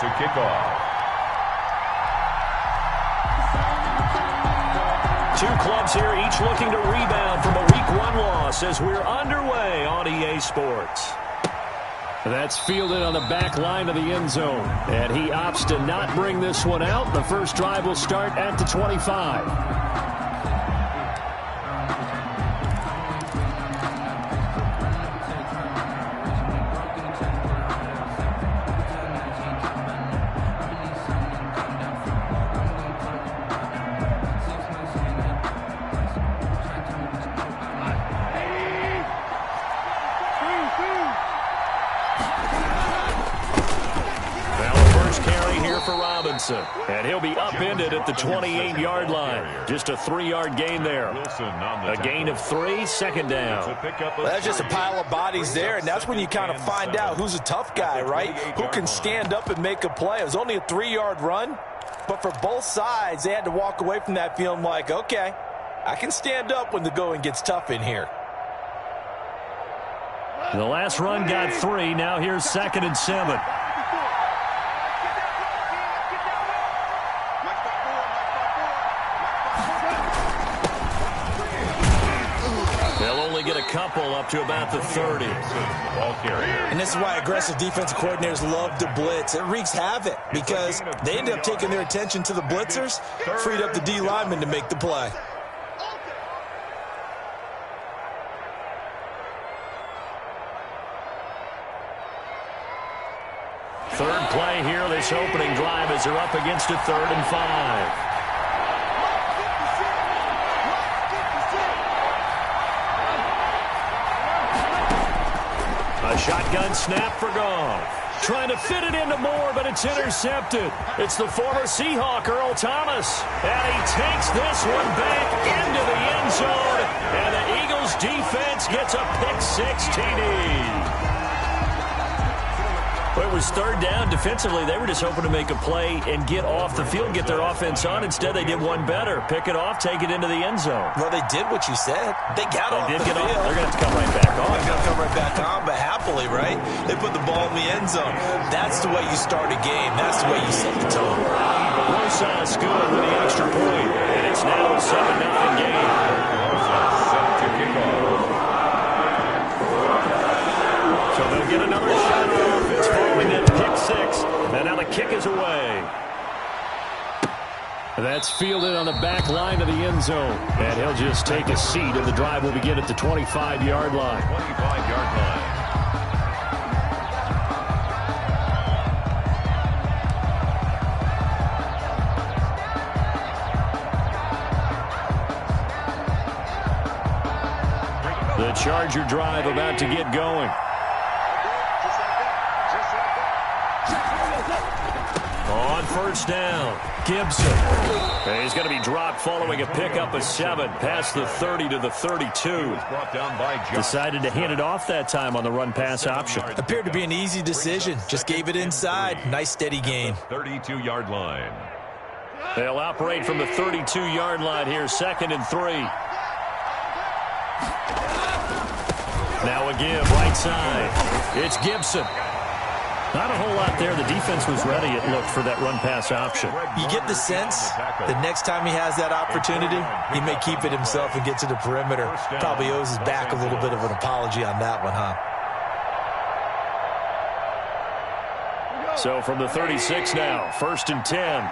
to kick off. Two clubs here, each looking to rebound from a Week 1 loss as we're underway on EA Sports. That's fielded on the back line of the end zone. And he opts to not bring this one out. The first drive will start at the 25. And he'll be upended at the 28-yard line. Just a 3-yard gain there. A gain of 3, second down. Well, that's just a pile of bodies there, and that's when you kind of find out who's a tough guy, right? Who can stand up and make a play. It was only a 3-yard run, but for both sides, they had to walk away from that feeling like, okay, I can stand up when the going gets tough in here. The last run got 3. Now here's 2nd and 7. Get a couple up to about the 30. And this is why aggressive defensive coordinators love to blitz. It wreaks havoc because they end up taking their attention to the blitzers, freed up the D lineman to make the play. Third play here, this opening drive as they're up against a 3rd and 5. A shotgun snap for Goff. Trying to fit it into Moore, but it's intercepted. It's the former Seahawk, Earl Thomas. And he takes this one back into the end zone. And the Eagles defense gets a pick-6 TD. Well, it was 3rd down. Defensively, they were just hoping to make a play and get off the field, get their offense on. Instead, they did one better. Pick it off, take it into the end zone. Well, they did what you said. They got off the field. They're going to have to come right back on. They're going to come right back on, but happily, right? They put the ball in the end zone. That's the way you start a game. That's the way you set the tone. Rosas good with the extra point, and it's now a 7-0 game. Set to kick off. So they'll get another shot at offense following that pick-6, and now the kick is away. That's fielded on the back line of the end zone, and he'll just take a seat, and the drive will begin at the 25-yard line. 25-yard line. The Charger drive about to get going. On first down, Gibson. And he's going to be dropped following a pickup of 7 past the 30 to the 32. Decided to hand it off that time on the run-pass option. Appeared to be an easy decision. Just gave it inside. Nice steady gain. 32-yard line. They'll operate from the 32-yard line here, 2nd and 3. Now a give, right side. It's Gibson. Not a whole lot there. The defense was ready, it looked, for that run-pass option. You get the sense the next time he has that opportunity, he may keep it himself and get to the perimeter. Probably owes his back a little bit of an apology on that one, huh? So from the 36 now, 1st and 10.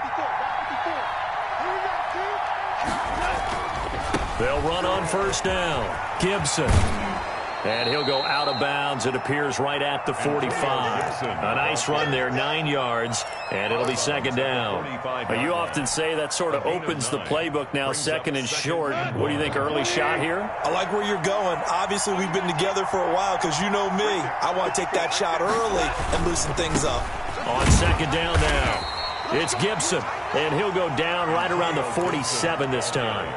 They'll run on first down. Gibson. And he'll go out of bounds. It appears right at the 45. A nice run there, 9 yards, and it'll be 2nd down. You often say that sort of opens the playbook now, 2nd and short. What do you think, early shot here? I like where you're going. Obviously, we've been together for a while because you know me. I want to take that shot early and loosen things up. On 2nd down now, it's Gibson, and he'll go down right around the 47 this time.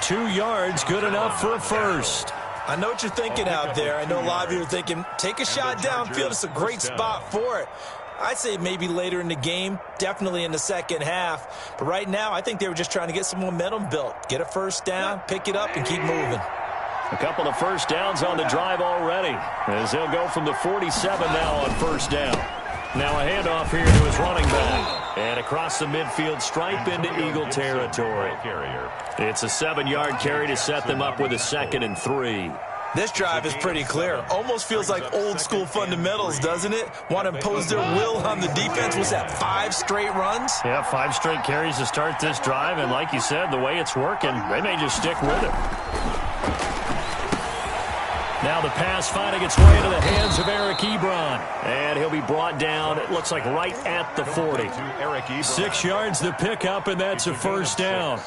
2 yards, good enough for a first. I know what you're thinking out there. I know a lot of you are thinking, take a shot downfield. It's a great spot for it. I'd say maybe later in the game, definitely in the second half. But right now, I think they were just trying to get some momentum built. Get a first down, pick it up, and keep moving. A couple of first downs on the drive already, as they'll go from the 47 now on first down. Now a handoff here to his running back. And across the midfield stripe into Eagle territory. It's a 7-yard carry to set them up with a 2nd and 3. This drive is pretty clear. Almost feels like old-school fundamentals, doesn't it? Want to impose their will on the defense. Was that 5 straight runs? Yeah, 5 straight carries to start this drive. And like you said, the way it's working, they may just stick with it. Now the pass finding its way into the hands of Eric Ebron. And he'll be brought down, it looks like right at the 40. 6 yards the pickup, and that's a first down.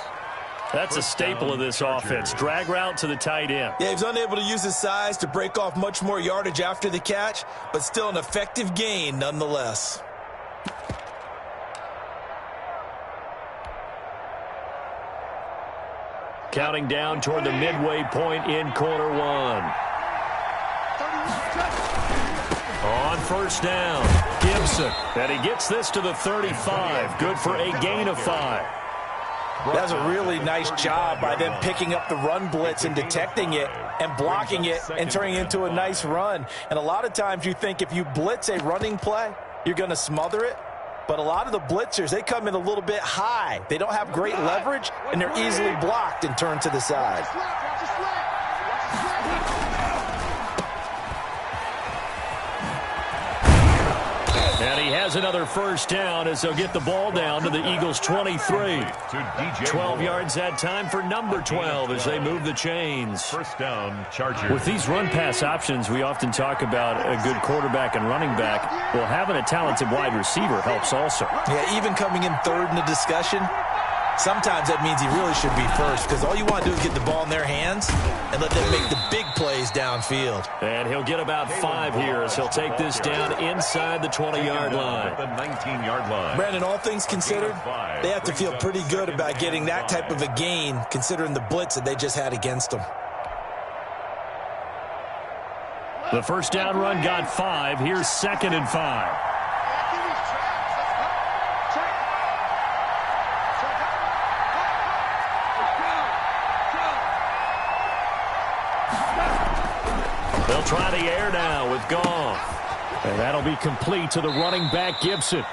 That's a staple of this offense. Drag route to the tight end. Yeah, he was unable to use his size to break off much more yardage after the catch, but still an effective gain nonetheless. Counting down toward the midway point in quarter 1. On first down, Gibson. And he gets this to the 35. Good for a gain of 5. That's a really nice job by them picking up the run blitz and detecting it and blocking it and turning it into a nice run. And a lot of times you think if you blitz a running play, you're going to smother it. But a lot of the blitzers, they come in a little bit high. They don't have great leverage, and they're easily blocked and turned to the side. And he has another first down as they'll get the ball down to the Eagles' 23. 12 yards that time for number 12 as they move the chains. First down, Chargers. With these run-pass options, we often talk about a good quarterback and running back. Well, having a talented wide receiver helps also. Yeah, even coming in third in the discussion, sometimes that means he really should be first because all you want to do is get the ball in their hands and let them make the big plays downfield. And he'll get about 5 here as he'll take this down inside the 20-yard line. The 19-yard line. Brandon, all things considered, they have to feel pretty good about getting that type of a gain considering the blitz that they just had against them. The first down run got 5. Here's 2nd and 5. They'll try the air now with Goff. And that'll be complete to the running back, Gibson.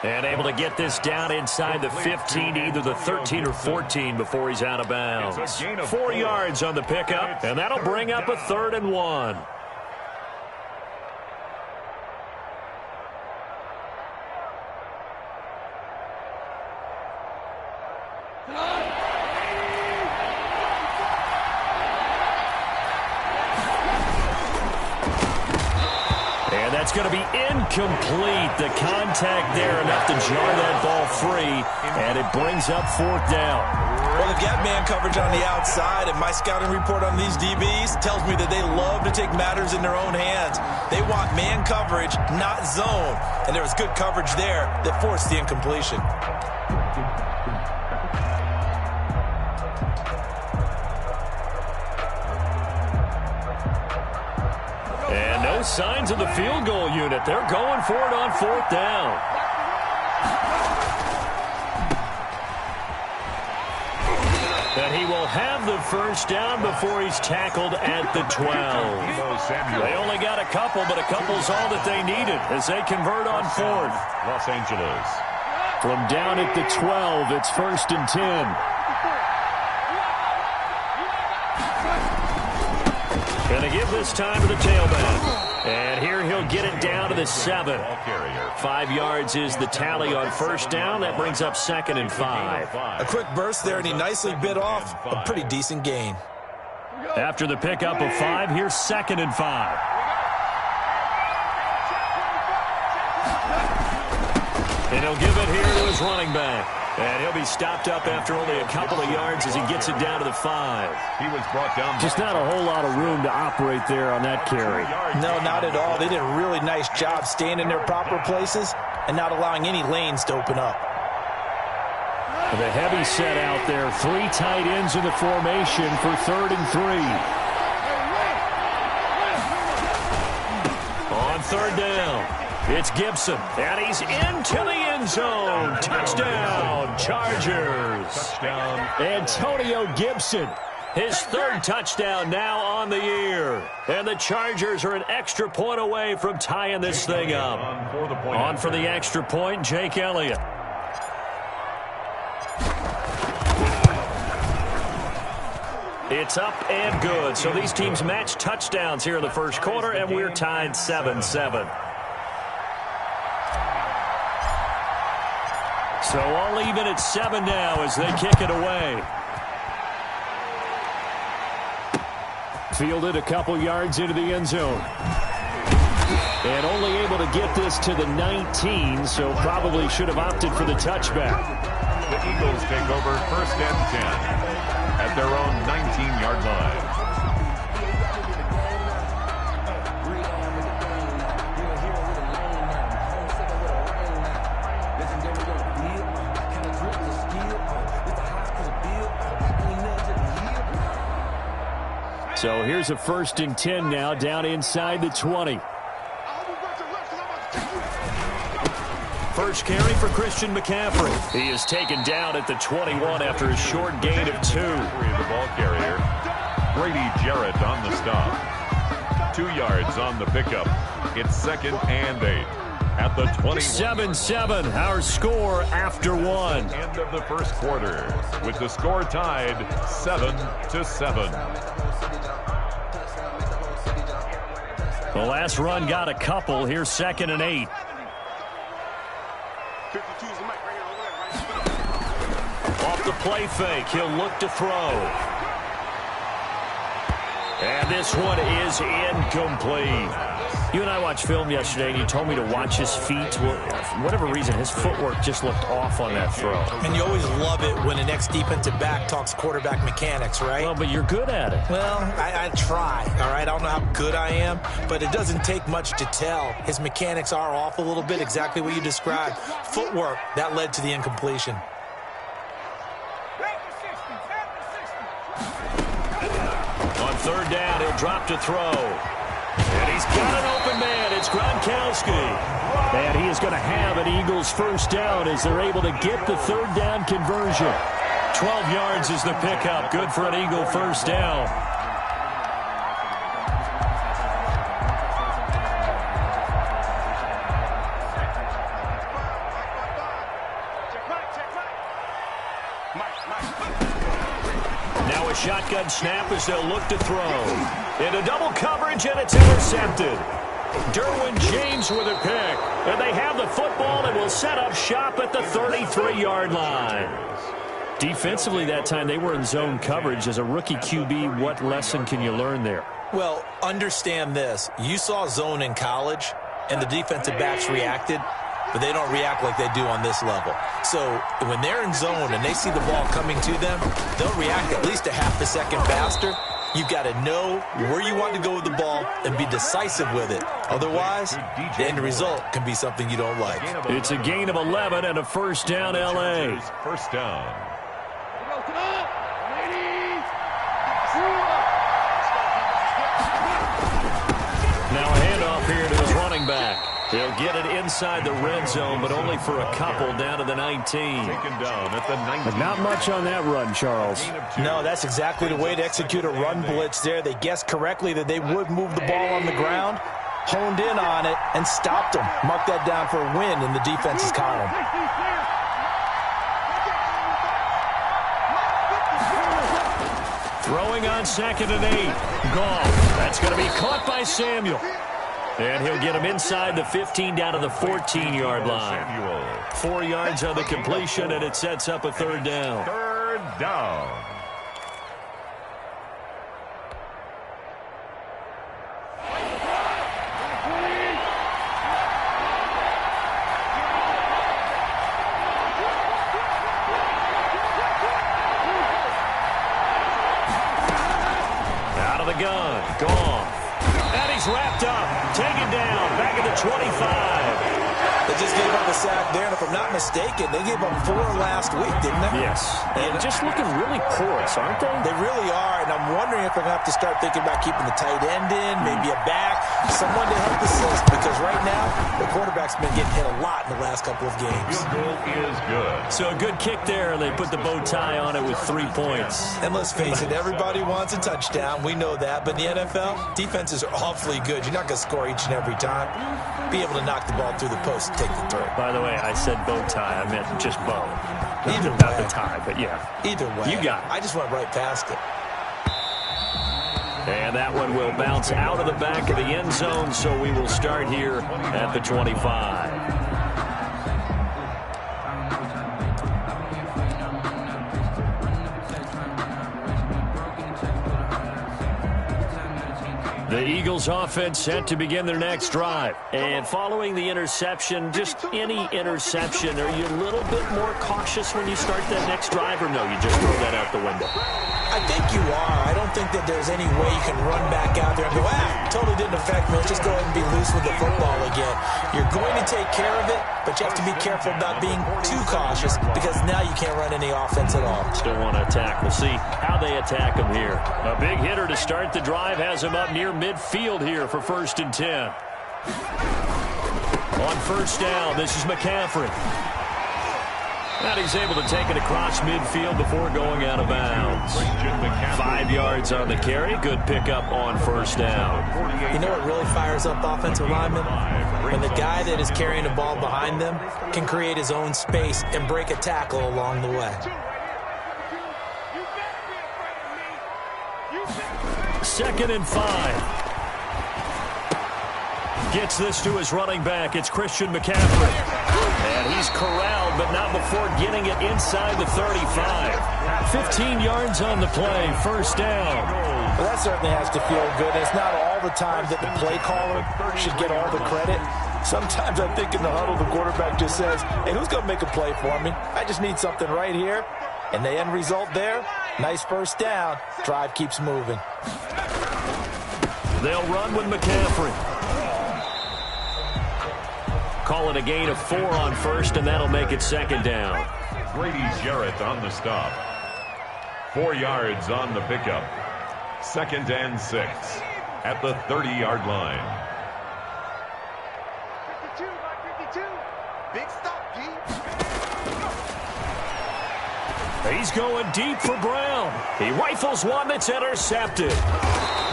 And able to get this down inside the 15, either the 13 or 14 before he's out of bounds. 4 yards on the pickup, and that'll bring up a 3rd and 1. It's going to be incomplete. The contact there enough to jar that ball free, and it brings up 4th down. Well, they've got man coverage on the outside, and my scouting report on these DBs tells me that they love to take matters in their own hands. They want man coverage, not zone, and there was good coverage there that forced the incompletion. And no signs of the field goal unit. They're going for it on 4th down. And he will have the first down before he's tackled at the 12. They only got a couple, but a couple's all that they needed as they convert on 4th. Los Angeles. From down at the 12, it's 1st and 10. Going to give this time to the tailback. And here he'll get it down to the 7. 5 yards is the tally on first down. That brings up 2nd and 5. A quick burst there, and he nicely bit off a pretty decent gain. After the pickup of 5, here's 2nd and 5. And he'll give it here to his running back. And he'll be stopped up after only a couple of yards as he gets it down to the 5. He was brought down. Just not a whole lot of room to operate there on that carry. No, not at all. They did a really nice job staying in their proper places and not allowing any lanes to open up. The heavy set out there. 3 tight ends in the formation for 3rd and 3. On 3rd down. It's Gibson, and he's into the end zone. Touchdown, Chargers. Touchdown. Antonio Gibson His third touchdown now on the year. And the Chargers are an extra point away from tying this thing up. On for the extra point, Jake Elliott. It's up and good. So these teams match touchdowns here in the first quarter, and we're tied 7-7. So all even at 7 now as they kick it away. Fielded a couple yards into the end zone. And only able to get this to the 19, so probably should have opted for the touchback. The Eagles take over 1st and 10 at their own 19-yard line. So here's a 1st and 10 now, down inside the 20. First carry for Christian McCaffrey. He is taken down at the 21 after a short gain of 2. The ball carrier, Brady Jarrett on the stop. 2 yards on the pickup. It's 2nd and 8 at the 21. 7-7, our score after 1. End of the first quarter with the score tied 7-7. The last run got a couple. Here's 2nd and 8. Off the play fake, he'll look to throw. And this one is incomplete. You and I watched film yesterday, and you told me to watch his feet. For whatever reason, his footwork just looked off on that throw. And you always love it when an ex-defensive back talks quarterback mechanics, right? Well, but you're good at it. Well, I try, all right? I don't know how good I am, but it doesn't take much to tell. His mechanics are off a little bit, exactly what you described. Footwork, that led to the incompletion. On 3rd down, he'll drop to throw. And he's got an open man. It's Gronkowski. And he is going to have an Eagles 1st down as they're able to get the 3rd down conversion. 12 yards is the pickup. Good for an Eagle 1st down. Now a shotgun snap as they'll look to throw. Into double coverage, and it's intercepted. Derwin James with a pick. And they have the football and will set up shop at the 33-yard line. Defensively that time, they were in zone coverage. As a rookie QB, what lesson can you learn there? Well, understand this. You saw zone in college, and the defensive backs reacted, but they don't react like they do on this level. So when they're in zone and they see the ball coming to them, they'll react at least a half a second faster. You've got to know where you want to go with the ball and be decisive with it. Otherwise, the end result can be something you don't like. It's a gain of 11 and a 1st down, L.A. 1st down. Now a handoff here to his running back. He'll get it inside the red zone, but only for a couple down to the 19. Taken down at the 19. But not much on that run, Charles. No, that's exactly the way to execute a run blitz there. They guessed correctly that they would move the ball on the ground, honed in on it, and stopped them. Mark that down for a win in the defense's column. Throwing on 2nd and 8. Gone. That's going to be caught by Samuel. And he'll get him inside the 15 down to the 14-yard line. 4 yards on the completion, and it sets up a 3rd down. 3rd down. Out of the gun. Gone. And he's wrapped up. Taken down. Back at the 25. They just gave up a sack there, and if I'm not mistaken, they gave up 4 last week, didn't they? Yes. And just looking really porous, aren't they? They really are, and I'm wondering if they're going to have to start thinking about keeping the tight end in, maybe a back, someone to help assist, because right now, the quarterback's been getting hit a lot in the last couple of games. Field goal is good. So a good kick there. They put the bow tie on it with 3 points. And let's face it, everybody wants a touchdown. We know that. But in the NFL, defenses are awfully good. You're not going to score each and every time. Be able to knock the ball through the post and take the throw. By the way, I said bow tie. I meant just bow. Either Not way. the tie, but yeah. Either way. You got it. I just went right past it. And that one will bounce out of the back of the end zone, so we will start here at the 25. The Eagles offense set to begin their next drive. And following the interception, just any interception, are you a little bit more cautious when you start that next drive, or no, you just throw that out the window? I think you are. I don't think that there's any way you can run back out there and go, totally didn't affect me. Let's just go ahead and be loose with the football again. You're going to take care of it, but you have to be careful about being too cautious because now you can't run any offense at all. Still want to attack. We'll see how they attack him here. A big hitter to start the drive has him up near midfield here for 1st and 10. On 1st down, this is McCaffrey. And he's able to take it across midfield before going out of bounds. 5 yards on the carry. Good pickup on 1st down. You know what really fires up offensive linemen? When the guy that is carrying the ball behind them can create his own space and break a tackle along the way. 2nd and 5. Gets this to his running back. It's Christian McCaffrey. And he's corralled, but not before getting it inside the 35. 15 yards on the play. 1st down. Well, that certainly has to feel good. It's not all the time that the play caller should get all the credit. Sometimes I think in the huddle, the quarterback just says, hey, who's going to make a play for me? I just need something right here. And the end result there, nice 1st down. Drive keeps moving. They'll run with McCaffrey. Call it a gain of 4 on 1st, and that'll make it 2nd down. Grady Jarrett on the stop. 4 yards on the pickup. 2nd and 6 at the 30-yard line. 52. Big stop, G. He's going deep for Brown. He rifles one that's intercepted.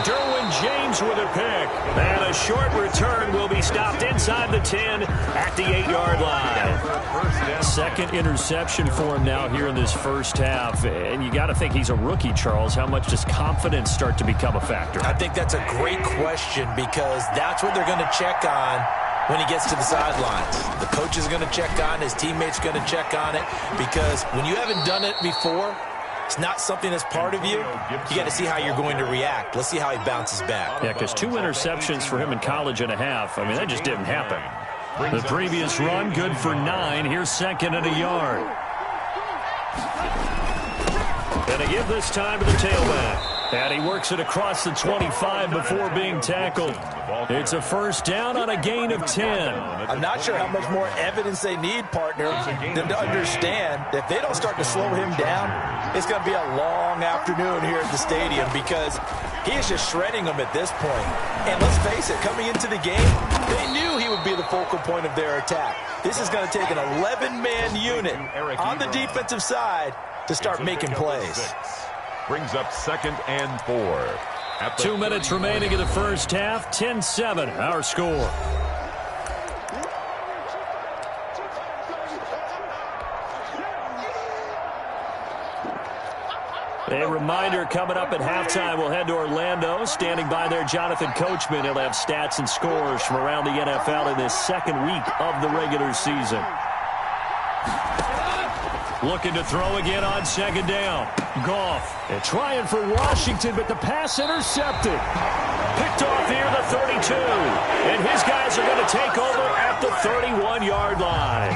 Derwin James with a pick. And a short return will be stopped inside the 10 at the 8-yard line. 2nd interception for him now here in this 1st half. And you got to think he's a rookie, Charles. How much does confidence start to become a factor? I think that's a great question because that's what they're going to check on when he gets to the sidelines. The coach is going to check on, his teammates going to check on it, because when you haven't done it before, it's not something that's part of you. You got to see how you're going to react. Let's see how he bounces back. Yeah, because 2 interceptions for him in college and a half. I mean, that just didn't happen. The previous run, good for 9. Here's 2nd and a yard. And they give this time to the tailback. And he works it across the 25 before being tackled. It's a 1st down on a gain of 10. I'm not sure how much more evidence they need, partner, than to understand that if they don't start to slow him down, it's going to be a long afternoon here at the stadium because he is just shredding them at this point. And let's face it, coming into the game, they knew he would be the focal point of their attack. This is going to take an 11-man unit on the defensive side to start making plays. Brings up 2nd and 4. 2 minutes remaining in the 1st half. 10-7, our score. A reminder coming up at halftime, we'll head to Orlando. Standing by there, Jonathan Coachman. He'll have stats and scores from around the NFL in this 2nd week of the regular season. Looking to throw again on 2nd down. Goff. And trying for Washington, but the pass intercepted. Picked off here the 32. And his guys are going to take over at the 31-yard line.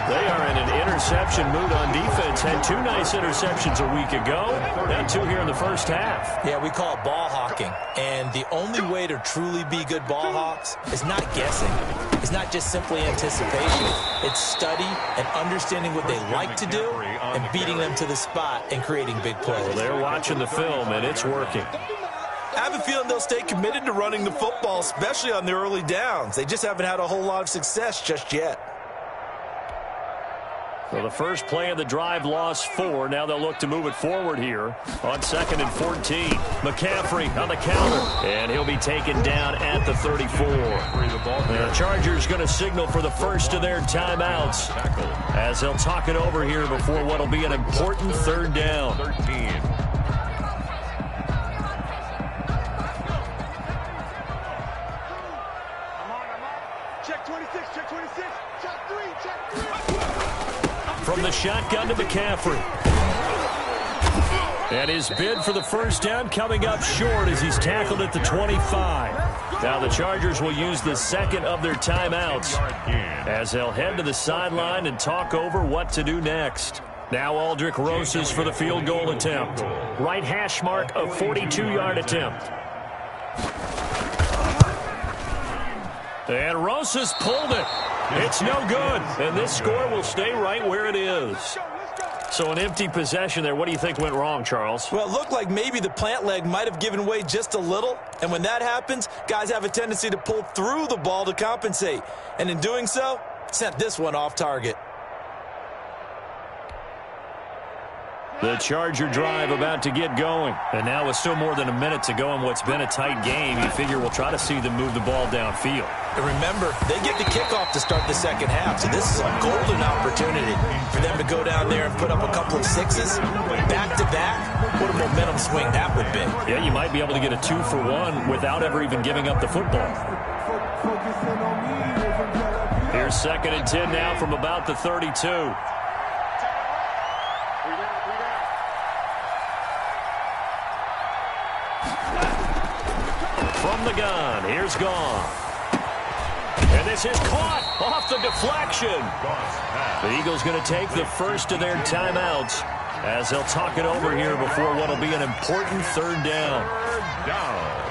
They are in an interception mood on defense. Had 2 nice interceptions a week ago. Now 2 here in the 1st half. Yeah, we call it ball hawking. And the only way to truly be good ball hawks is not guessing. is not just simply anticipation. It's study and understanding what they like to do and beating them to the spot and creating big plays. Well, they're watching the film, and it's working. I have a feeling they'll stay committed to running the football, especially on the early downs. They just haven't had a whole lot of success just yet. So the first play of the drive lost 4. Now they'll look to move it forward here on 2nd and 14. McCaffrey on the counter, and he'll be taken down at the 34. The Chargers going to signal for the first of their timeouts as they'll talk it over here before what will be an important 3rd down. 13. Check 26, check 26, check 3, check 3. From the shotgun to McCaffrey. And his bid for the first down coming up short as he's tackled at the 25. Now the Chargers will use the second of their timeouts as they'll head to the sideline and talk over what to do next. Now Aldrick Rosas for the field goal attempt. Right hash mark, a 42-yard attempt. And Rosas pulled it. It's no good. And this score will stay right where it is. So an empty possession there. What do you think went wrong, Charles? Well, it looked like maybe the plant leg might have given way just a little. And when that happens, guys have a tendency to pull through the ball to compensate. And in doing so, sent this one off target. The Charger drive about to get going. And now with still more than a minute to go in what's been a tight game, you figure we'll try to see them move the ball downfield. And remember, they get the kickoff to start the second half, so this is a golden opportunity for them to go down there and put up a couple of sixes. Back-to-back, what a momentum swing that would be. Yeah, you might be able to get a 2-for-1 without ever even giving up the football. Here's 2nd and 10 now from about the 32. From the gun, here's Goff. And this is caught off the deflection. The Eagles going to take the first of their timeouts as they'll talk it over here before what will be an important 3rd down. Third down.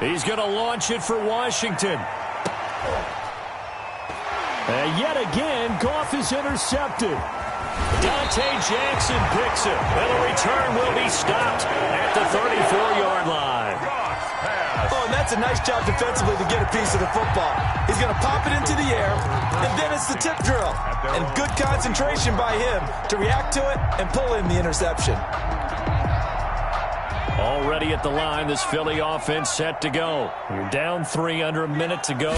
He's going to launch it for Washington. And yet again, Goff is intercepted. Dante Jackson picks it. And the return will be stopped at the 34-yard line. Oh, and that's a nice job defensively to get a piece of the football. He's going to pop it into the air, and then it's the tip drill. And good concentration by him to react to it and pull in the interception. Already at the line, this Philly offense set to go. You're down 3, under a minute to go.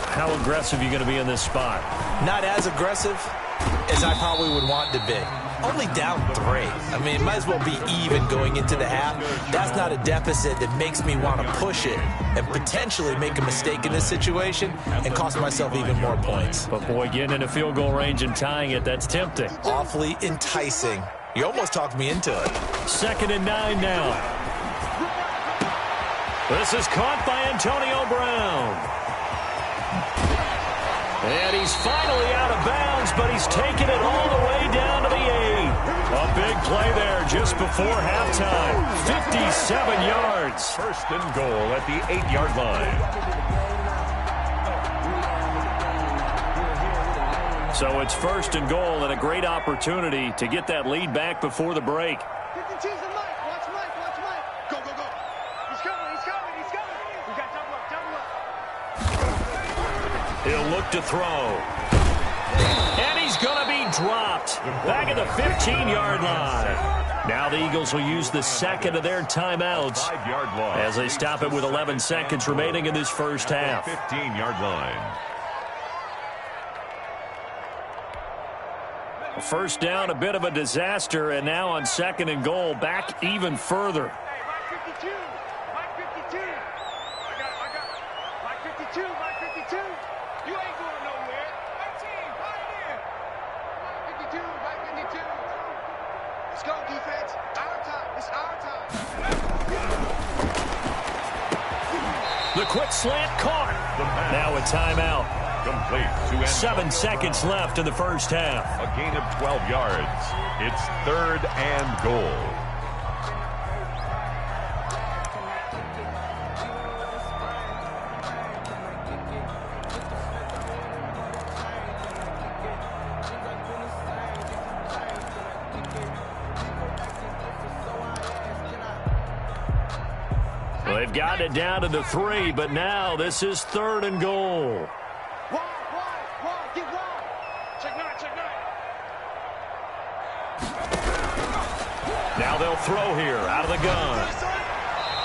How aggressive are you going to be in this spot? Not as aggressive as I probably would want to be. Only down 3. I mean, it might as well be even going into the half. That's not a deficit that makes me want to push it and potentially make a mistake in this situation and cost myself even more points. But, boy, getting into field goal range and tying it, that's tempting. Awfully enticing. You almost talked me into it. 2nd and 9 now. This is caught by Antonio Brown. And he's finally out of bounds, but he's taken it all the way down to the 8. A big play there just before halftime. 57 yards. 1st and goal at the 8-yard line. So it's 1st and goal and a great opportunity to get that lead back before the break. He'll look to throw. And he's going to be dropped back at the 15-yard line. Now the Eagles will use the second of their timeouts as they stop it with 11 seconds remaining in this first half. 15-yard line. First down, a bit of a disaster, and now on 2nd and goal, back even further. Let's go, defense. Our time. It's our time. The quick slant caught. Now a timeout. Complete. 7 seconds left in the first half. A gain of 12 yards. It's 3rd and goal. They've got it down to the 3, but now this is 3rd and goal. Now they'll throw here out of the gun.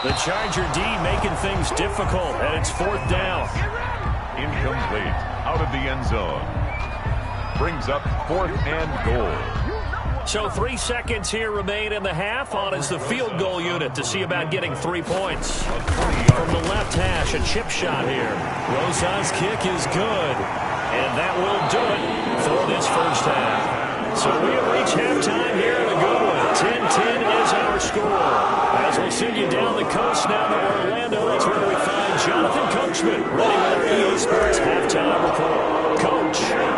The Charger D making things difficult, and it's 4th down. Incomplete. Out of the end zone. Brings up 4th and goal. So 3 seconds here remain in the half. On is the field goal unit to see about getting 3 points. From the left hash, a chip shot here. Rosa's kick is good. And that will do it for this first half. So we have reached halftime here in a good one. 10-10 is our score. As we'll send you down the coast now to Orlando, that's where we find Jonathan Coachman ready with our EA Sports halftime report. Coach, and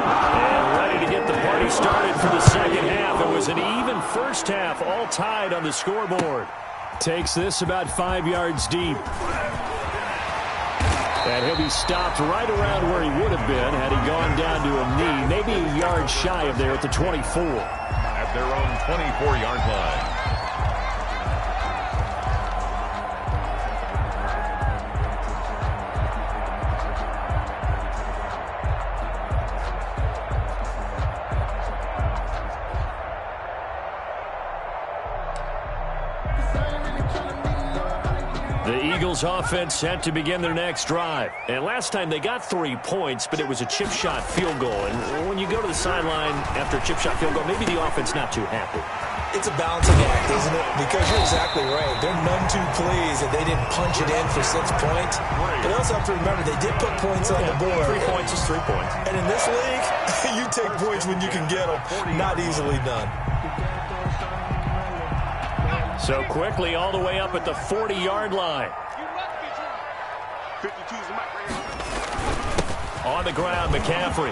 ready to get the party started for the second half. It was an even first half, all tied on the scoreboard. Takes this about 5 yards deep. And he'll be stopped right around where he would have been had he gone down to a knee, maybe a yard shy of there at the 24. At their own 24-yard line. The Eagles offense set to begin their next drive. And last time they got 3 points, but it was a chip shot field goal. And when you go to the sideline after a chip shot field goal, maybe the offense not too happy. It's a balancing act, isn't it? Because you're exactly right. They're none too pleased that they didn't punch it in for 6 points. But also have to remember, they did put points on the board. 3 points is 3 points. And in this league, you take points when you can get them. Not easily done. So quickly all the way up at the 40-yard line. On the ground, McCaffrey.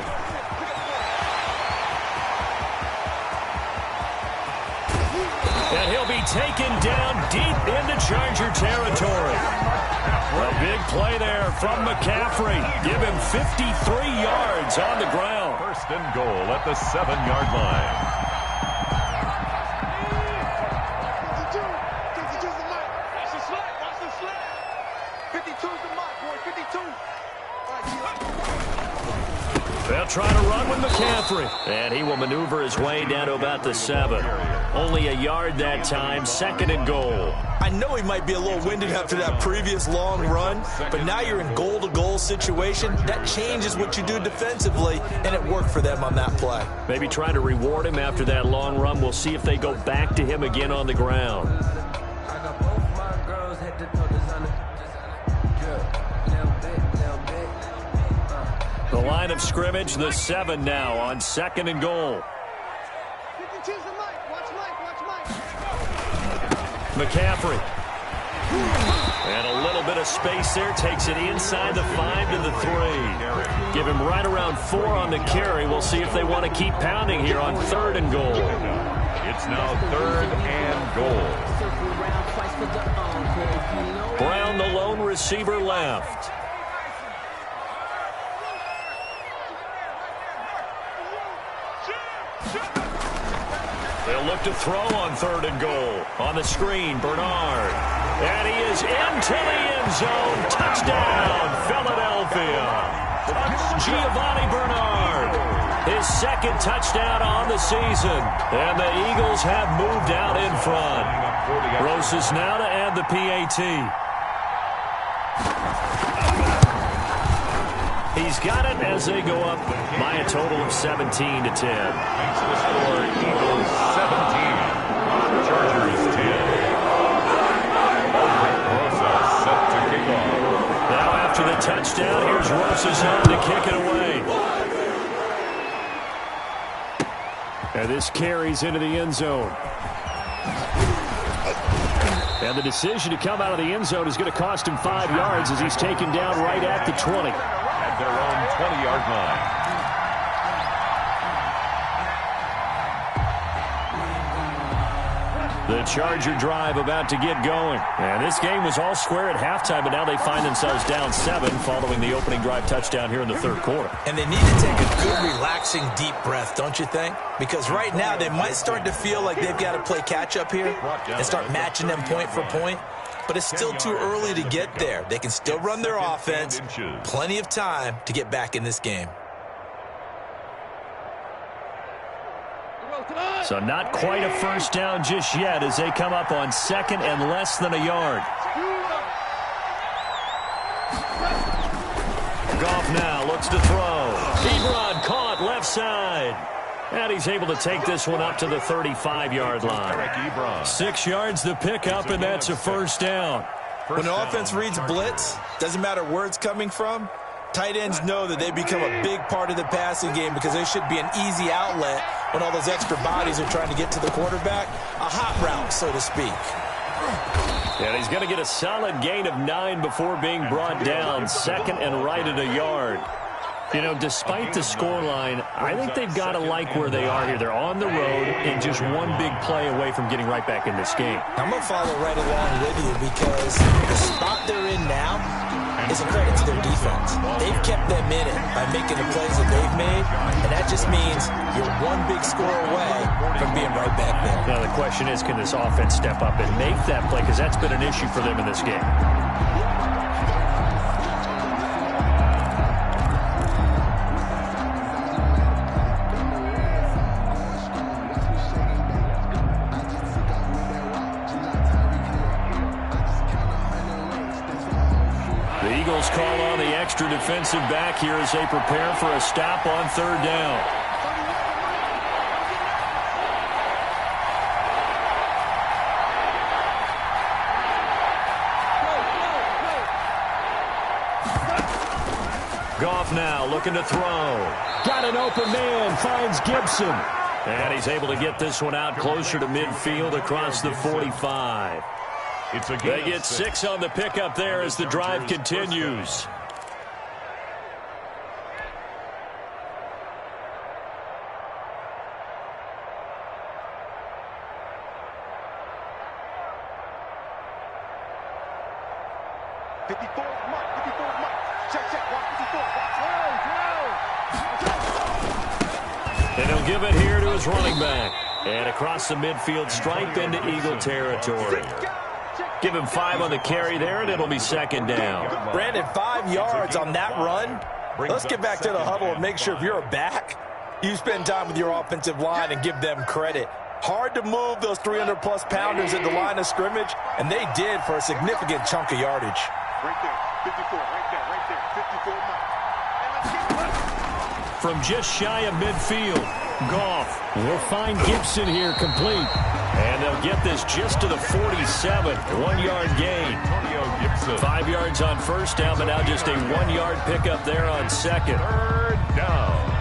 And he'll be taken down deep into Charger territory. A big play there from McCaffrey. Give him 53 yards on the ground. 1st and goal at the 7-yard line. They'll try to run with McCaffrey. And he will maneuver his way down to about the 7. Only a yard that time, 2nd and goal. I know he might be a little winded after that previous long run, but now you're in goal-to-goal situation. That changes what you do defensively, and it worked for them on that play. Maybe try to reward him after that long run. We'll see if they go back to him again on the ground. The line of scrimmage, the 7 now on 2nd and goal. McCaffrey. And a little bit of space there. Takes it inside the 5 to the 3. Give him right around 4 on the carry. We'll see if they want to keep pounding here on 3rd and goal. It's now 3rd and goal. Brown, the lone receiver, left. They'll look to throw on 3rd and goal. On the screen, Bernard. And he is into the end zone. Touchdown, Philadelphia. Giovanni Bernard. His 2nd touchdown on the season. And the Eagles have moved out in front. Rosas now to add the PAT. He's got it as they go up by a total of 17-10. Makes the score Eagles 17, Chargers 10. Rosas set to kick off. Now after the touchdown, here's Rosas on to kick it away. And this carries into the end zone. And the decision to come out of the end zone is going to cost him 5 yards as he's taken down right at the 20. At their own 20-yard line. The Charger drive about to get going. And this game was all square at halftime, but now they find themselves down 7 following the opening drive touchdown here in the third quarter. And they need to take a good, relaxing, deep breath, don't you think? Because right now they might start to feel like they've got to play catch-up here and start matching them point for point. But it's still too early to get there. They can still run their offense. Plenty of time to get back in this game. So not quite a first down just yet as they come up on second and less than a yard. Goff now looks to throw. Ebron caught left side. And he's able to take this one up to the 35-yard line. 6 yards the pickup, and that's a first down. When the offense reads blitz, doesn't matter where it's coming from, tight ends know that they become a big part of the passing game because they should be an easy outlet when all those extra bodies are trying to get to the quarterback. A hot route, so to speak. And he's going to get a solid gain of 9 before being brought down. Second and right at a yard. You know, despite the scoreline, I think they've got to like where they are here. They're on the road and just one big play away from getting right back in this game. I'm going to follow right along with you because the spot they're in now is a credit to their defense. They've kept them in it by making the plays that they've made, and that just means you're one big score away from being right back there. Now the question is, can this offense step up and make that play? Because that's been an issue for them in this game. Call on the extra defensive back here as they prepare for a stop on third down. Goff now looking to throw. Got an open man, finds Gibson. And he's able to get this one out closer to midfield across the 45. They get 6 on the pickup there as the drive continues. And he'll give it here to his running back. And across the midfield stripe into Eagle territory. Give him 5 on the carry there, and it'll be second down. Brandon, 5 yards on that run. Let's get back to the huddle and make sure if you're a back, you spend time with your offensive line and give them credit. Hard to move those 300-plus pounders at the line of scrimmage, and they did for a significant chunk of yardage. Right there, 54, right there, 54. From just shy of midfield, Goff will find Gibson here complete. And they'll get this just to the 47. 1-yard gain. 5 yards on first down, but now just a 1-yard pickup there on second. Third down.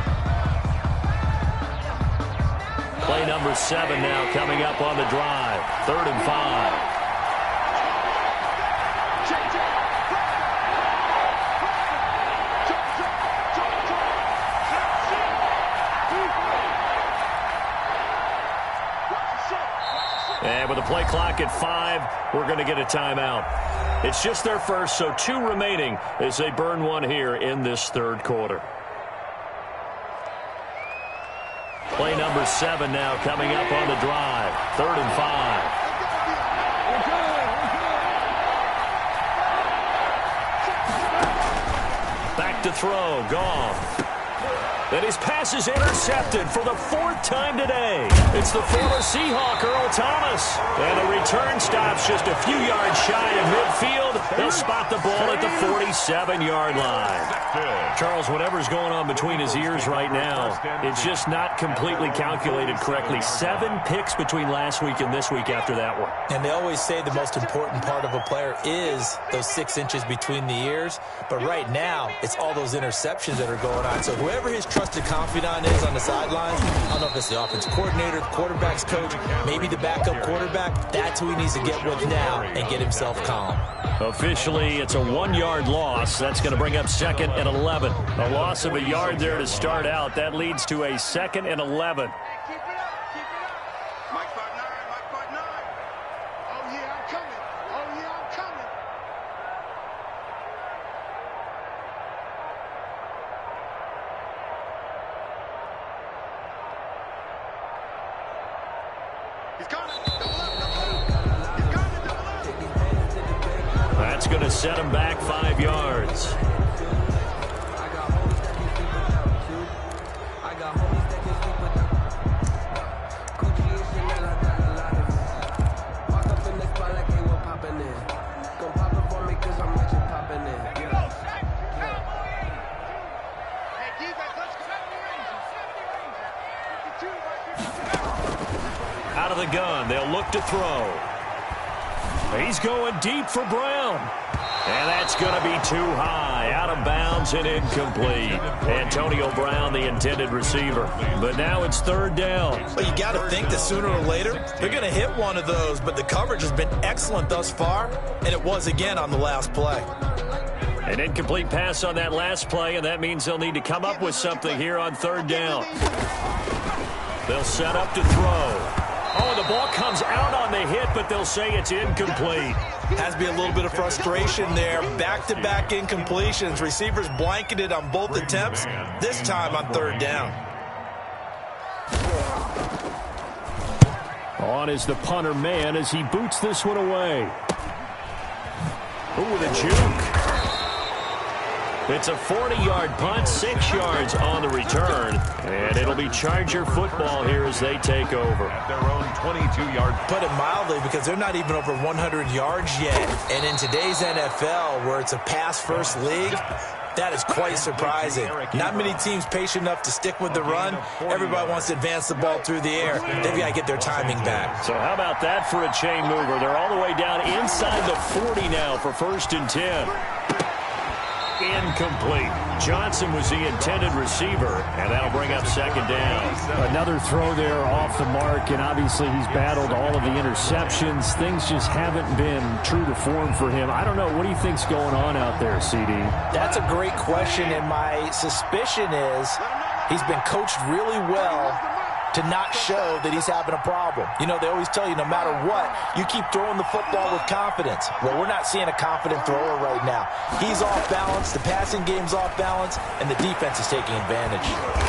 Play number 7 now coming up on the drive. 3rd and 5. And with the play clock at 5, we're going to get a timeout. It's just their first, so 2 remaining as they burn one here in this third quarter. Play number 7 now coming up on the drive. 3rd and 5. Back to throw, Goff. And his pass is intercepted for the 4th time today. It's the former Seahawk, Earl Thomas. And the return stops just a few yards shy of midfield. They'll spot the ball at the 47-yard line. Charles, whatever's going on between his ears right now, it's just not completely calculated correctly. 7 picks between last week and this week after that one. And they always say the most important part of a player is those 6 inches between the ears. But right now, it's all those interceptions that are going on. So whoever whoever his trusted confidant is on the sidelines, I don't know if it's the offensive coordinator, the quarterback's coach, maybe the backup quarterback, that's who he needs to get with now and get himself calm. Officially, it's a 1-yard loss. That's going to bring up 2nd and 11. A loss of a yard there to start out. That leads to a 2nd and 11. Keep it up. Mike 5-9. Oh, yeah, I'm coming. He's coming. That's going to set him back 5 yards. Out of the gun, they'll look to throw. He's going deep for Brown. And that's going to be too high, out of bounds and incomplete. Antonio Brown, the intended receiver. But now it's 3rd down. Well, you got to think that sooner or later, they're going to hit one of those, but the coverage has been excellent thus far, and it was again on the last play. An incomplete pass on that last play, and that means they'll need to come up with something here on 3rd down. They'll set up to throw. Oh, the ball comes out on the hit, but they'll say it's incomplete. Has to be a little bit of frustration there. Back-to-back incompletions. Receivers blanketed on both attempts, this time on 3rd down. On is the punter man as he boots this one away. Ooh, with a juke. It's a 40-yard punt, 6 yards on the return, and it'll be Charger football here as they take over. At their own 22-yard. Put it mildly, because they're not even over 100 yards yet. And in today's NFL, where it's a pass-first league, that is quite surprising. Not many teams patient enough to stick with the run. Everybody wants to advance the ball through the air. They've got to get their timing back. So how about that for a chain mover? They're all the way down inside the 40 now for 1st and 10. Incomplete. Johnson was the intended receiver, and that'll bring up 2nd down. Another throw there off the mark, and obviously he's battled all of the interceptions. Things just haven't been true to form for him. I don't know. What do you think's going on out there, CD? That's a great question, and my suspicion is he's been coached really well to not show that he's having a problem. You know, they always tell you no matter what, you keep throwing the football with confidence. Well, we're not seeing a confident thrower right now. He's off balance, the passing game's off balance, and the defense is taking advantage.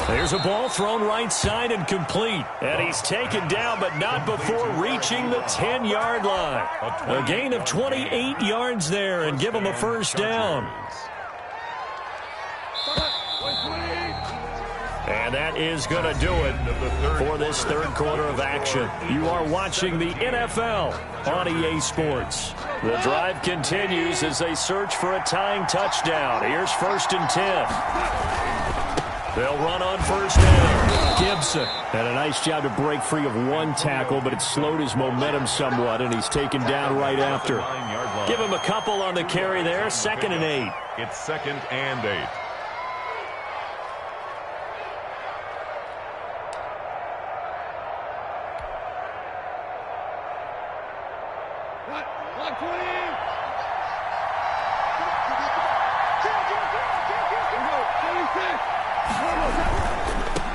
There's a ball thrown right side and complete. And he's taken down, but not before reaching the 10-yard line. A gain of 28 yards there and give him a 1st down. And that is going to do it for this 3rd quarter of action. You are watching the NFL on EA Sports. The drive continues as they search for a tying touchdown. Here's 1st and 10. They'll run on 1st down. Gibson had a nice job to break free of 1 tackle, but it slowed his momentum somewhat, and he's taken down right after. Give him a couple on the carry there. 2nd and 8. It's 2nd and 8.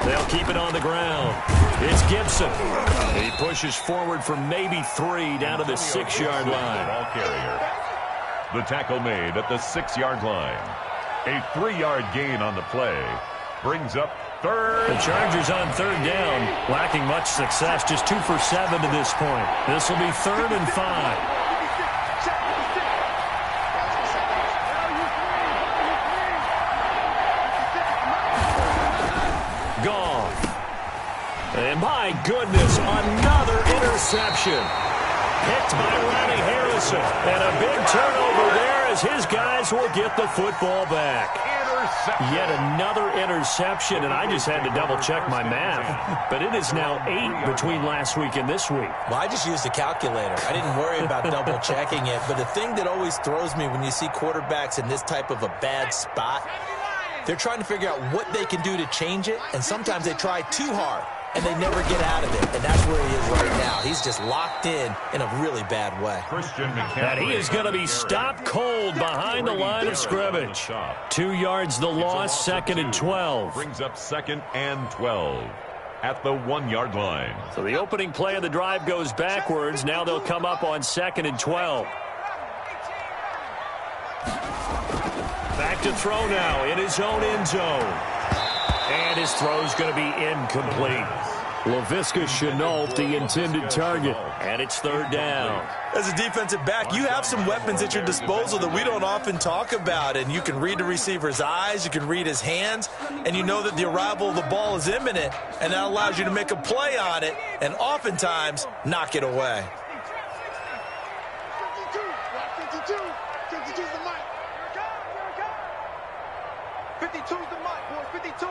They'll keep it on the ground. It's Gibson. He pushes forward for maybe 3 down to the 6-yard line. Ball carrier. The tackle made at the 6-yard line. A 3-yard gain on the play brings up 3rd. The Chargers on 3rd down, lacking much success, just 2 for 7 to this point. This will be 3rd and 5. And my goodness, another interception. Picked by Ronnie Harrison. And a big turnover there as his guys will get the football back. Yet another interception, and I just had to double-check my math. But it is now 8 between last week and this week. Well, I just used a calculator. I didn't worry about double-checking it. But the thing that always throws me when you see quarterbacks in this type of a bad spot, They're trying to figure out what they can do to change it, and sometimes they try too hard, and they never get out of it. And that's where he is right now. He's just locked in a really bad way. And he is going to be stopped cold behind the line of scrimmage. 2 yards the loss, 2nd and 12. Brings up 2nd and 12 at the 1-yard line. So the opening play of the drive goes backwards. Now they'll come up on 2nd and 12. Back to throw now in his own end zone. And his throw's going to be incomplete. Laviska Shenault, the intended target. And it's 3rd down. As a defensive back, you have some weapons at your disposal that we don't often talk about. And you can read the receiver's eyes, you can read his hands, and you know that the arrival of the ball is imminent. And that allows you to make a play on it and oftentimes knock it away. 52's the mic. 52's the mic, boy. 52.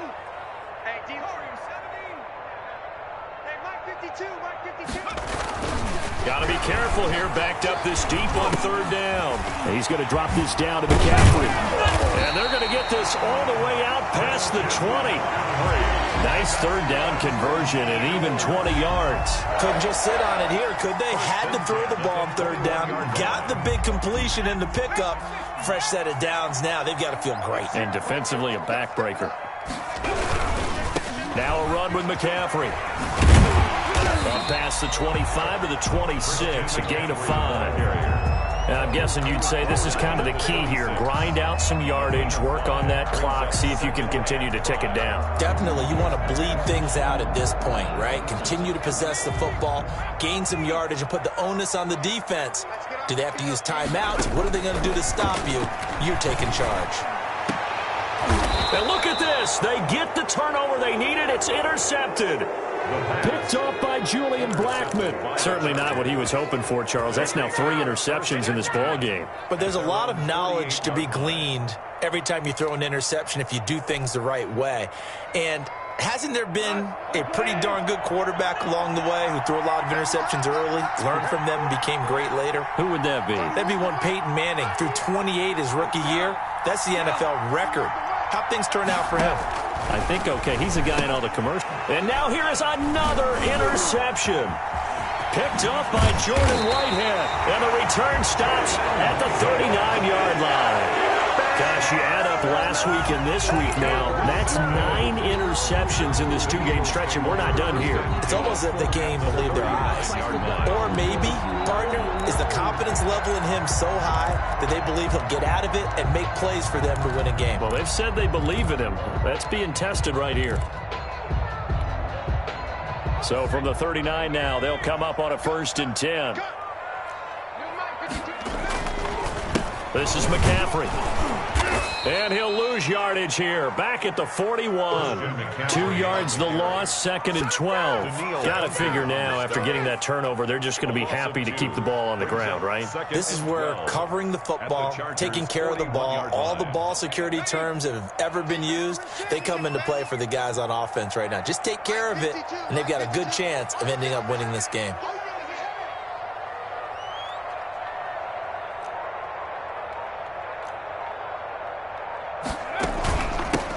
Hey, D. 17. Hey, Mike 52. Mike 52. Got to be careful here. Backed up this deep on 3rd down. He's going to drop this down to McCaffrey. And they're going to get this all the way out past the 20. Nice 3rd down conversion and even 20 yards. Couldn't just sit on it here, could they? Had to throw the ball on 3rd down. Got the big completion in the pickup. Fresh set of downs now. They've got to feel great. And defensively a backbreaker. Now a run with McCaffrey. Up past the 25 to the 26, a gain of 5. And I'm guessing you'd say this is kind of the key here. Grind out some yardage, work on that clock, see if you can continue to tick it down. Definitely, you want to bleed things out at this point, right? Continue to possess the football, gain some yardage, and put the onus on the defense. Do they have to use timeouts? What are they going to do to stop you? You're taking charge. And look at this. They get the turnover they needed. It's intercepted. Picked off by Julian Blackmon. Certainly not what he was hoping for, Charles. That's now 3 interceptions in this ball game. But there's a lot of knowledge to be gleaned every time you throw an interception if you do things the right way. And hasn't there been a pretty darn good quarterback along the way who threw a lot of interceptions early, learned from them, and became great later? Who would that be? That'd be one Peyton Manning. Threw 28 his rookie year. That's the NFL record. How'd things turn out for him? I think okay. He's a guy in all the commercials. And now here is another interception. Picked up by Jordan Whitehead. And the return stops at the 39-yard line. Gosh, you add up last week and this week now. That's 9 interceptions in this 2-game stretch, and we're not done here. It's almost as if they can't even believe their eyes. Or maybe, partner, is the confidence level in him so high that they believe he'll get out of it and make plays for them to win a game. Well, they've said they believe in him. That's being tested right here. So from the 39 now, they'll come up on a 1st and 10. This is McCaffrey. And he'll lose yardage here. Back at the 41. 2 yards the loss, 2nd and 12. Got to figure now, after getting that turnover, they're just going to be happy to keep the ball on the ground, right? This is where covering the football, taking care of the ball, all the ball security terms that have ever been used, they come into play for the guys on offense right now. Just take care of it, and they've got a good chance of ending up winning this game.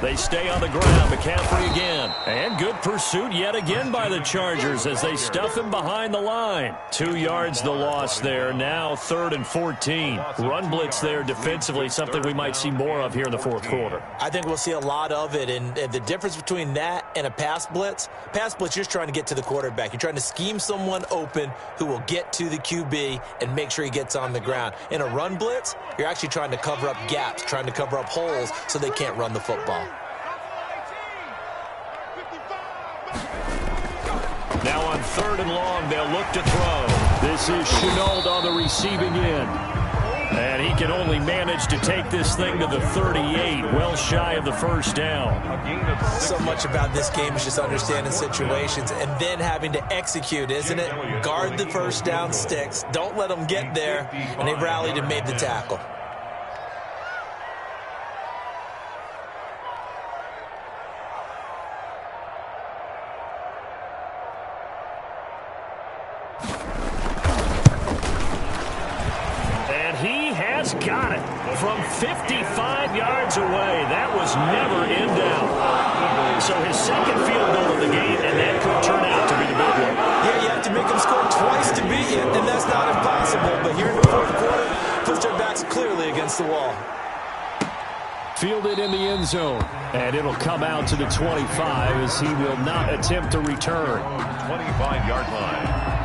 They stay on the ground. McCaffrey again. And good pursuit yet again by the Chargers as they stuff him behind the line. 2 yards the loss there. Now 3rd and 14. Run blitz there defensively, something we might see more of here in the 4th quarter. I think we'll see a lot of it. And the difference between that and a pass blitz, you're just trying to get to the quarterback. You're trying to scheme someone open who will get to the QB and make sure he gets on the ground. In a run blitz, you're actually trying to cover up gaps, trying to cover up holes so they can't run the football. Now on 3rd and long, they'll look to throw. This is Shenault on the receiving end. And he can only manage to take this thing to the 38, well shy of the 1st down. So much about this game is just understanding situations and then having to execute, isn't it? Guard the 1st down sticks. Don't let them get there. And they rallied and made the tackle. he's got it from 55 yards away. That was never in doubt. So his second field goal of the game, and that could turn out to be the big one. Yeah, you have to make them score twice to beat you, and that's not impossible. But here in the fourth quarter, puts their backs clearly against the wall. Fielded in the end zone, and it'll come out to the 25 as he will not attempt to return. 25-yard line.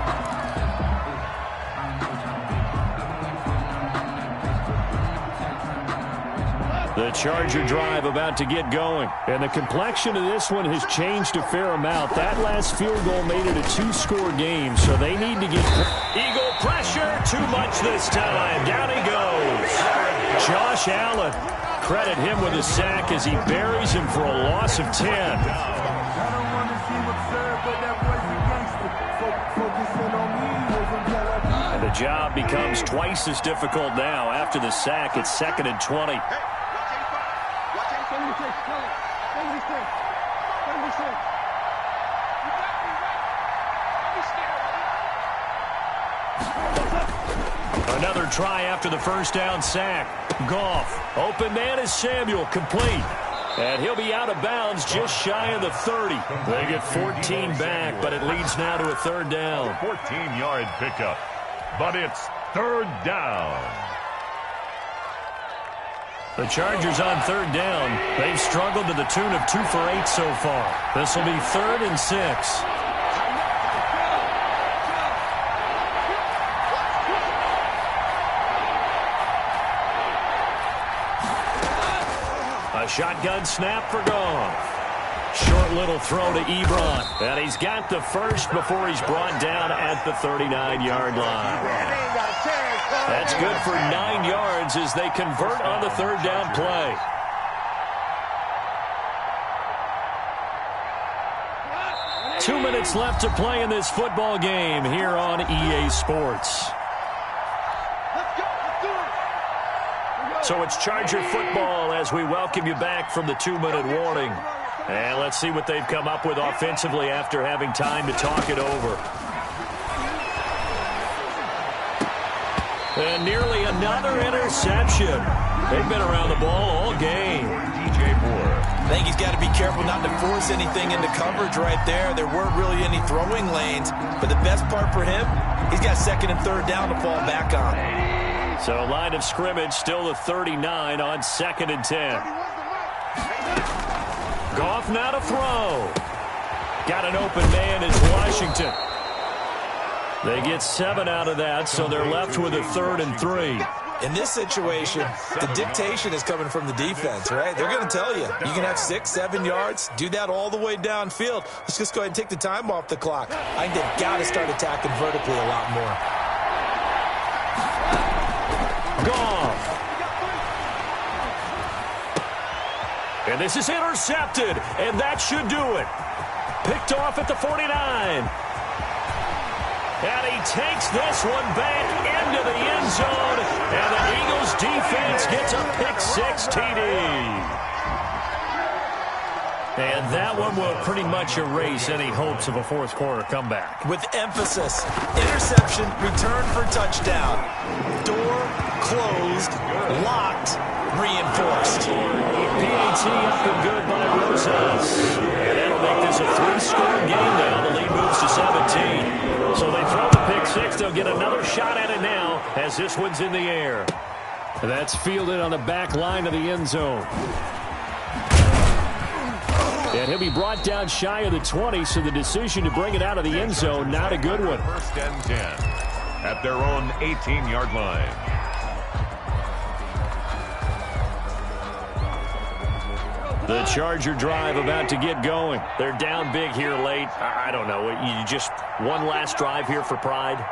The Charger drive about to get going, and the complexion of this one has changed a fair amount. That last field goal made it a two-score game, so they need to get... Eagle pressure, too much this time. Down he goes. Josh Allen. Credit him with a sack as he buries him for a loss of 10. And the job becomes twice as difficult now. After the sack, it's 2nd and 20. Another try after the first down sack. Goff. Open man is Samuel. Complete. And he'll be out of bounds just shy of the 30. They get 14 back, but it leads now to a third down. 14-yard pickup, but it's third down. The Chargers on third down. They've struggled to the tune of 2 for 8 so far. This will be 3rd and 6. A shotgun snap for Goff. Short little throw to Ebron. And he's got the first before he's brought down at the 39-yard line. That's good for 9 yards as they convert on the third down play. Two minutes left to play in this football game here on EA Sports. So it's Charger football as we welcome you back from the 2-minute warning. And let's see what they've come up with offensively after having time to talk it over. And nearly another interception. They've been around the ball all game. I think he's got to be careful not to force anything into coverage right there. There weren't really any throwing lanes. But the best part for him, he's got 2nd and 3rd down to fall back on. So line of scrimmage still the 39 on 2nd and 10. Goff now to throw. Got an open man is Washington. They get 7 out of that, so they're left with a 3rd and 3. In this situation, the dictation is coming from the defense, right? They're going to tell you, you can have 6, 7 yards, do that all the way downfield. Let's just go ahead and take the time off the clock. I think they've got to start attacking vertically a lot more. Goff. And this is intercepted, and that should do it. Picked off at the 49. And he takes this one back into the end zone, and the Eagles defense gets a pick-6 TD. And that one will pretty much erase any hopes of a fourth-quarter comeback. With emphasis, interception, return for touchdown. Door closed, locked, reinforced. PAT up and good by Rosas. And that'll make this a 3-score game now. The lead moves to 17. So they throw the pick-6. They'll get another shot at it now as this one's in the air. And that's fielded on the back line of the end zone. And he'll be brought down shy of the 20, so the decision to bring it out of the end zone, not a good one. 1st and 10 at their own 18-yard line. The Charger drive about to get going. They're down big here late. I don't know. You just one last drive here for pride?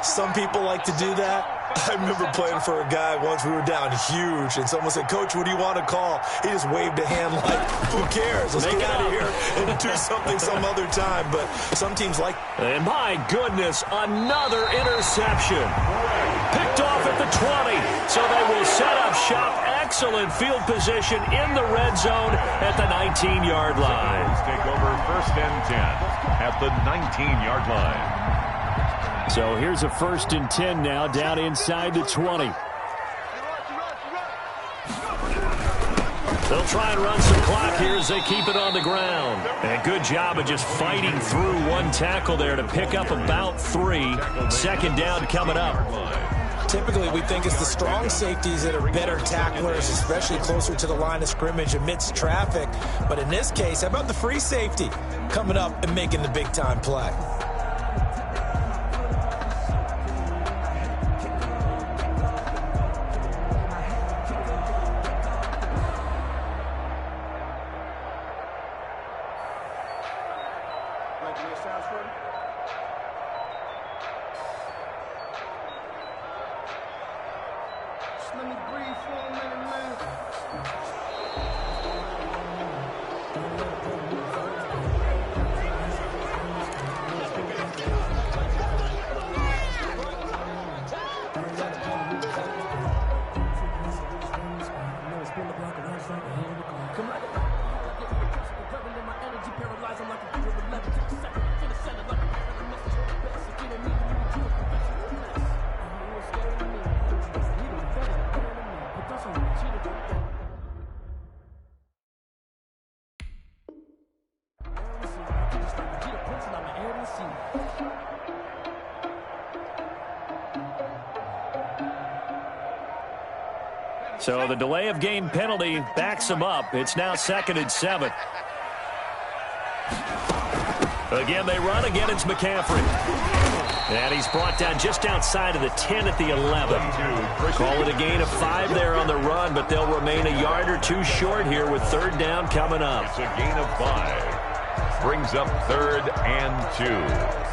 Some people like to do that. I remember playing for a guy once. We were down huge, and someone said, "Coach, what do you want to call?" He just waved a hand like, "Who cares? Let's get out of here and do something some other time." But some teams like... And my goodness, another interception. Picked off at the 20, so they will set up shop. Excellent field position in the red zone at the 19-yard line. Take over 1st and 10 at the 19-yard line. So here's a 1st and 10 now, down inside the 20. They'll try and run some clock here as they keep it on the ground. And good job of just fighting through one tackle there to pick up about 3. Second down coming up. Typically, we think it's the strong safeties that are better tacklers, especially closer to the line of scrimmage amidst traffic. But in this case, how about the free safety coming up and making the big-time play? Let me breathe for a minute, man. So the delay of game penalty backs him up. It's now 2nd and 7. Again, they run. Again, it's McCaffrey. And he's brought down just outside of the 10 at the 11. Call it a gain of 5 there on the run, but they'll remain a yard or 2 short here with 3rd down coming up. It's a gain of 5. Brings up 3rd and 2.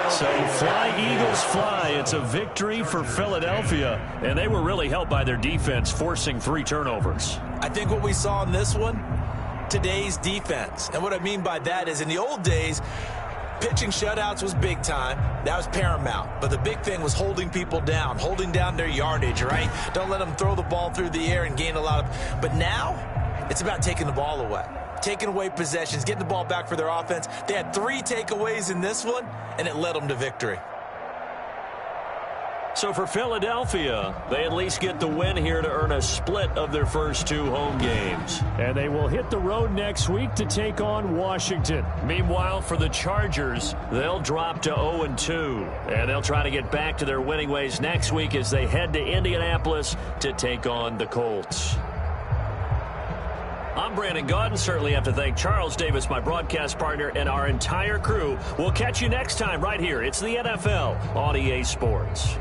So fly, Eagles, fly. It's a victory for Philadelphia, and they were really helped by their defense forcing 3 turnovers. I think what we saw in this one, today's defense. And what I mean by that is in the old days, pitching shutouts was big time. That was paramount. But the big thing was holding people down, holding down their yardage, right? Don't let them throw the ball through the air and gain a lot of... But now, it's about taking the ball away. Taking away possessions, getting the ball back for their offense. They had 3 takeaways in this one, and it led them to victory. So for Philadelphia, they at least get the win here to earn a split of their first 2 home games. And they will hit the road next week to take on Washington. Meanwhile, for the Chargers, they'll drop to 0-2. And they'll try to get back to their winning ways next week as they head to Indianapolis to take on the Colts. I'm Brandon Gaudin. Certainly have to thank Charles Davis, my broadcast partner, and our entire crew. We'll catch you next time right here. It's the NFL on EA Sports.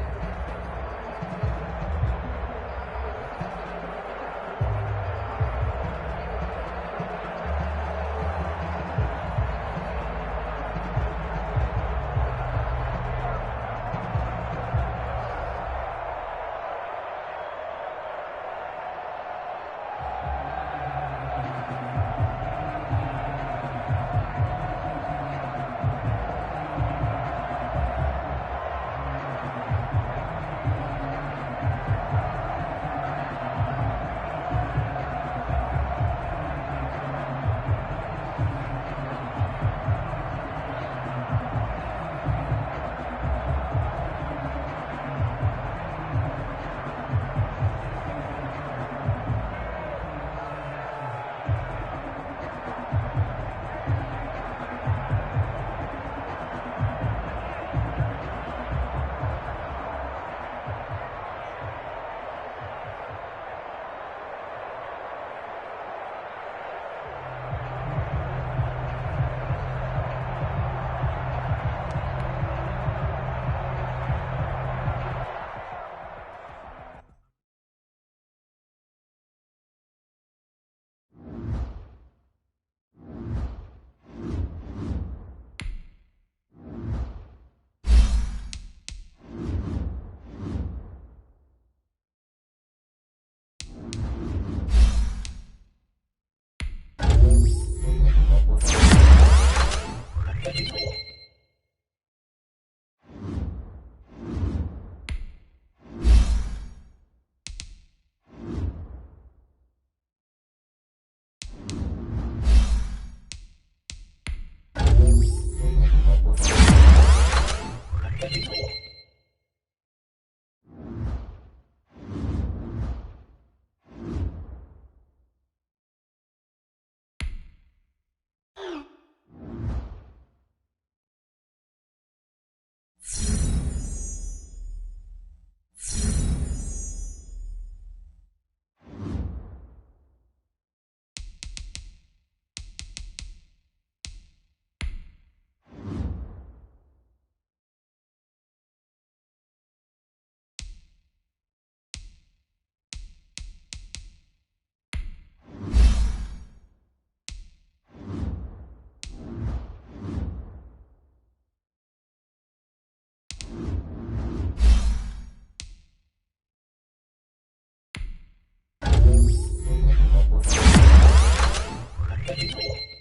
Ball.